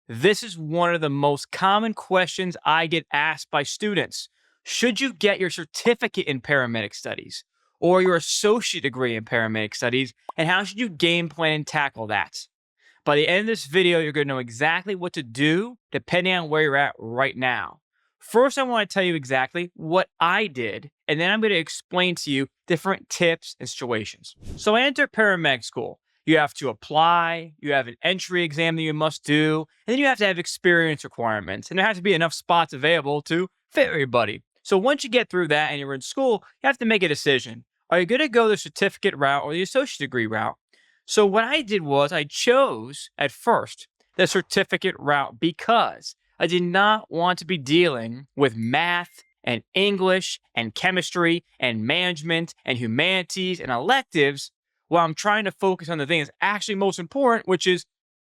This is one of the most common questions I get asked by students. Should you get your certificate in paramedic studies or your associate degree in paramedic studies, and how should you game plan and tackle that? By the end of this video, you're going to know exactly what to do depending on where you're at right now. First, I want to tell you exactly what I did, and then I'm going to explain to you different tips and situations. So I entered paramedic school. You have to apply, you have an entry exam that you must do, and then you have to have experience requirements, and there has to be enough spots available to fit everybody. So once you get through that and you're in school, you have to make a decision. Are you going to go the certificate route or the associate degree route? So what I did was I chose at first the certificate route because I did not want to be dealing with math and English and chemistry and management and humanities and electives while I'm trying to focus on the thing that's actually most important, which is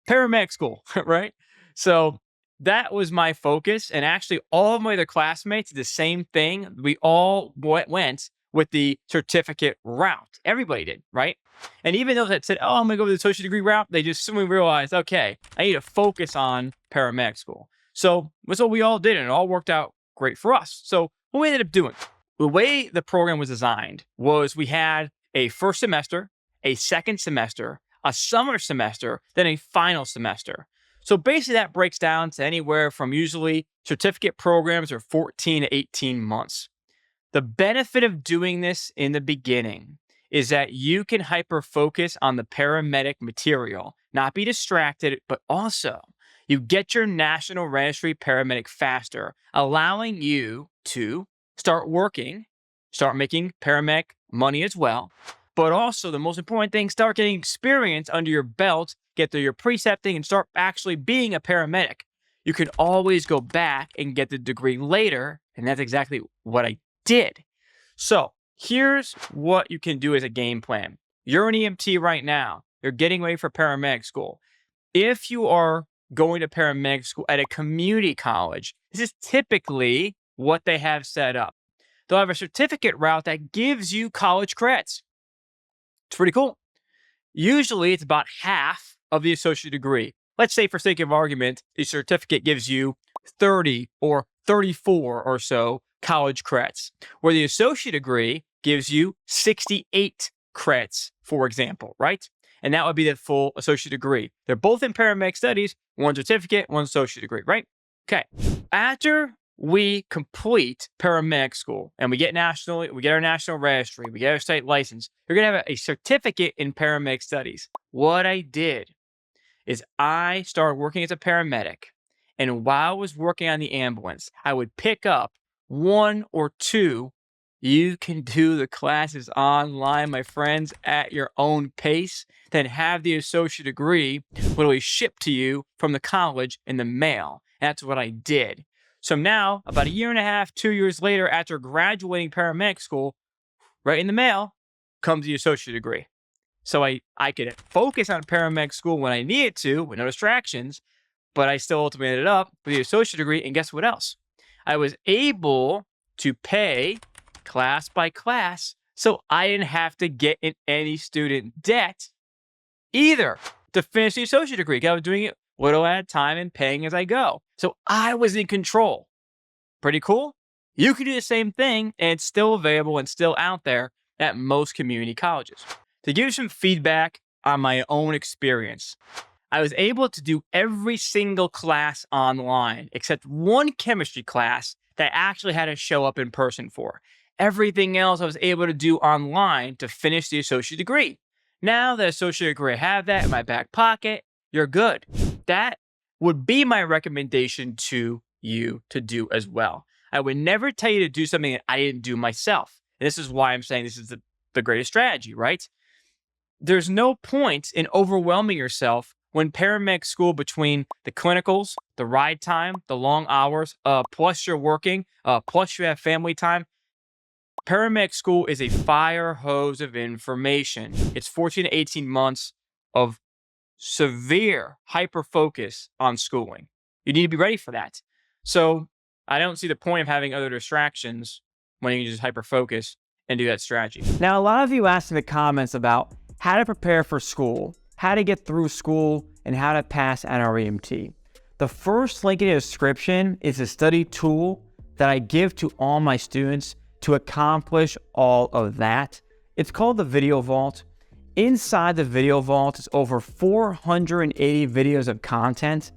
paramedic school, right? So that was my focus. And actually all of my other classmates did the same thing. We all went with the certificate route. Everybody did, right? And even those that said, oh, I'm going to go with the associate degree route, they just suddenly realized, okay, I need to focus on paramedic school. So that's what we all did, and it all worked out great for us. So what we ended up doing, the way the program was designed was we had a first semester, a second semester, a summer semester, then a final semester. So basically that breaks down to anywhere from usually certificate programs are 14 to 18 months. The benefit of doing this in the beginning is that you can hyper-focus on the paramedic material, not be distracted, but also you get your national registry paramedic faster, allowing you to start working, start making paramedic money as well, but also the most important thing, start getting experience under your belt, get through your precepting, and start actually being a paramedic. You can always go back and get the degree later, and that's exactly what I did. So here's what you can do as a game plan. You're an EMT right now. You're getting ready for paramedic school. If you are going to paramedic school at a community college, this is typically what they have set up. They'll have a certificate route that gives you college credits. It's pretty cool. Usually it's about half of the associate degree. Let's say for sake of argument, the certificate gives you 30 or 34 or so college credits, where the associate degree gives you 68 credits, for example, right? And that would be the full associate degree. They're both in paramedic studies, one certificate, one associate degree, right? Okay. After we complete paramedic school and we get our national registry, we get our state license, you're going to have a certificate in paramedic studies. What I did is I started working as a paramedic. And while I was working on the ambulance, I would pick up 1 or 2. You can do the classes online, my friends, at your own pace, then have the associate degree literally shipped to you from the college in the mail. That's what I did. So now, about a year and a half, 2 years later, after graduating paramedic school, right in the mail comes the associate degree. So I could focus on paramedic school when I needed to, with no distractions, but I still ultimately ended up with the associate degree. And guess what else? I was able to pay class by class, so I didn't have to get in any student debt either to finish the associate degree. I was doing it little at a time and paying as I go. So I was in control. Pretty cool? You can do the same thing, and it's still available and still out there at most community colleges. To give you some feedback on my own experience, I was able to do every single class online except one chemistry class that I actually had to show up in person for. Everything else I was able to do online to finish the associate degree. Now the associate degree, I have that in my back pocket, you're good. That would be my recommendation to you to do as well. I would never tell you to do something that I didn't do myself. And this is why I'm saying this is the greatest strategy, right? There's no point in overwhelming yourself when paramedic school, between the clinicals, the ride time, the long hours, plus you're working, plus you have family time. Paramedic school is a fire hose of information. It's 14 to 18 months of severe hyper-focus on schooling. You need to be ready for that. So I don't see the point of having other distractions when you can just hyper-focus and do that strategy. Now, a lot of you asked in the comments about how to prepare for school, how to get through school, and how to pass NREMT. The first link in the description is a study tool that I give to all my students to accomplish all of that. It's called the Video Vault. Inside the Video Vault is over 480 videos of content,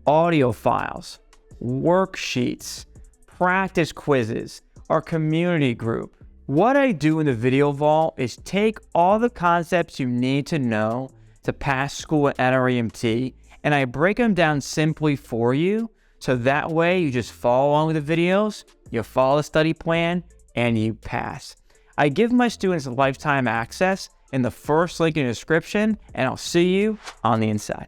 audio files, worksheets, practice quizzes, our community group. What I do in the Video Vault is take all the concepts you need to know to pass school at NREMT, and I break them down simply for you, so that way you just follow along with the videos, you follow the study plan, and you pass. I give my students lifetime access in the first link in the description, and I'll see you on the inside.